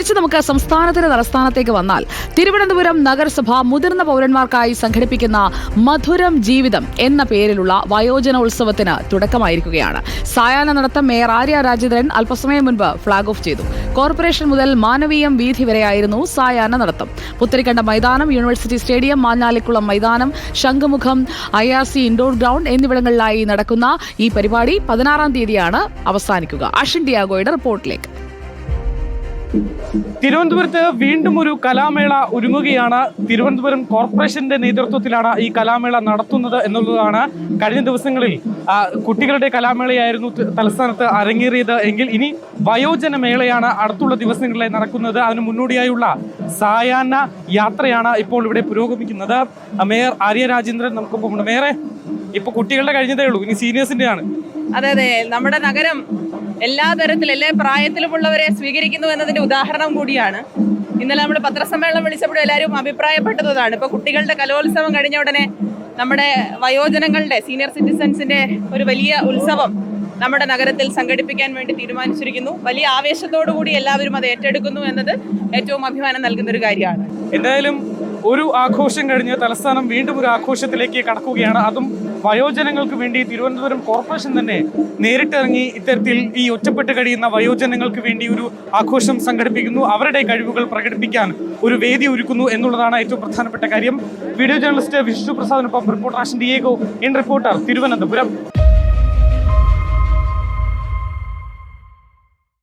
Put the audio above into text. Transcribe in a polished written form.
തിരിച്ചു നമുക്ക് സംസ്ഥാനത്തിന്റെ തലസ്ഥാനത്തേക്ക് വന്നാൽ തിരുവനന്തപുരം നഗരസഭ മുതിർന്ന പൗരന്മാർക്കായി സംഘടിപ്പിക്കുന്ന മധുരം ജീവിതം എന്ന പേരിലുള്ള വയോജനോത്സവത്തിന് തുടക്കമായിരിക്കുകയാണ്. സായാഹ്ന നടത്തം മേയർ ആര്യ രാജേന്ദ്രൻ അല്പസമയം മുൻപ് ഫ്ളാഗ് ഓഫ് ചെയ്തു. കോർപ്പറേഷൻ മുതൽ മാനവീയം വീഥി വരെയായിരുന്നു സായാഹ്ന നടത്തം. പുത്തരിക്കണ്ട മൈതാനം, യൂണിവേഴ്സിറ്റി സ്റ്റേഡിയം, മാഞ്ഞാലിക്കുളം മൈതാനം, ശംഖുമുഖം, IRC ഇൻഡോർ ഗ്രൗണ്ട് എന്നിവിടങ്ങളിലായി നടക്കുന്ന ഈ പരിപാടി 16-ാം തീയതിയാണ് അവസാനിക്കുക. അഷിൻ ഡിയാഗോയുടെ റിപ്പോർട്ടിലേക്ക്. തിരുവനന്തപുരത്ത് വീണ്ടും ഒരു കലാമേള ഒരുങ്ങുകയാണ്. തിരുവനന്തപുരം കോർപ്പറേഷന്റെ നേതൃത്വത്തിലാണ് ഈ കലാമേള നടത്തുന്നത് എന്നുള്ളതാണ്. കഴിഞ്ഞ ദിവസങ്ങളിൽ കുട്ടികളുടെ കലാമേളയായിരുന്നു തലസ്ഥാനത്ത് അരങ്ങേറിയത് എങ്കിൽ ഇനി വയോജന മേളയാണ് അടുത്തുള്ള ദിവസങ്ങളിൽ നടക്കുന്നത്. അതിന് മുന്നോടിയായുള്ള സായാഹ്ന യാത്രയാണ് ഇപ്പോൾ ഇവിടെ പുരോഗമിക്കുന്നത്. മേയർ ആര്യ രാജേന്ദ്രൻ നമുക്കൊപ്പമുണ്ട്. മേയറെ, ഇപ്പൊ കുട്ടികളുടെ കഴിഞ്ഞതേ ഉള്ളൂ, ഇനി സീനിയേഴ്സിന്റെ ആണ്. അതെ, നമ്മുടെ നഗരം എല്ലാ തരത്തിലും എല്ലാ പ്രായത്തിലുമുള്ളവരെ സ്വീകരിക്കുന്നു എന്നതിന്റെ ഉദാഹരണം കൂടിയാണ്. ഇന്നലെ നമ്മൾ പത്രസമ്മേളനം വിളിച്ചപ്പോൾ എല്ലാവരും അഭിപ്രായപ്പെട്ടതാണ്. ഇപ്പൊ കുട്ടികളുടെ കലോത്സവം കഴിഞ്ഞ ഉടനെ നമ്മുടെ വയോജനങ്ങളുടെ സീനിയർ സിറ്റിസൺസിന്റെ ഒരു വലിയ ഉത്സവം നമ്മുടെ നഗരത്തിൽ സംഘടിപ്പിക്കാൻ വേണ്ടി തീരുമാനിച്ചിരിക്കുന്നു. വലിയ ആവേശത്തോടു കൂടി എല്ലാവരും അത് ഏറ്റെടുക്കുന്നു എന്നത് ഏറ്റവും അഭിമാനം നൽകുന്ന ഒരു കാര്യമാണ്. എന്തായാലും ഒരു ആഘോഷം കഴിഞ്ഞ് തലസ്ഥാനം വീണ്ടും ഒരു ആഘോഷത്തിലേക്ക് കടക്കുകയാണ്. അതും വയോജനങ്ങൾക്ക് വേണ്ടി തിരുവനന്തപുരം കോർപ്പറേഷൻ തന്നെ നേരിട്ടിറങ്ങി ഇത്തരത്തിൽ ഈ ഒറ്റപ്പെട്ട് കഴിയുന്ന വയോജനങ്ങൾക്ക് വേണ്ടി ഒരു ആഘോഷം സംഘടിപ്പിക്കുന്നു. അവരുടെ കഴിവുകൾ പ്രകടിപ്പിക്കാൻ ഒരു വേദി ഒരുക്കുന്നു എന്നുള്ളതാണ് ഏറ്റവും പ്രധാനപ്പെട്ട കാര്യം. വീഡിയോ ജേർണലിസ്റ്റ് വിഷ്ണു പ്രസാദിനൊപ്പം reporter Ashin Diego in reporter, Thiruvananthapuram.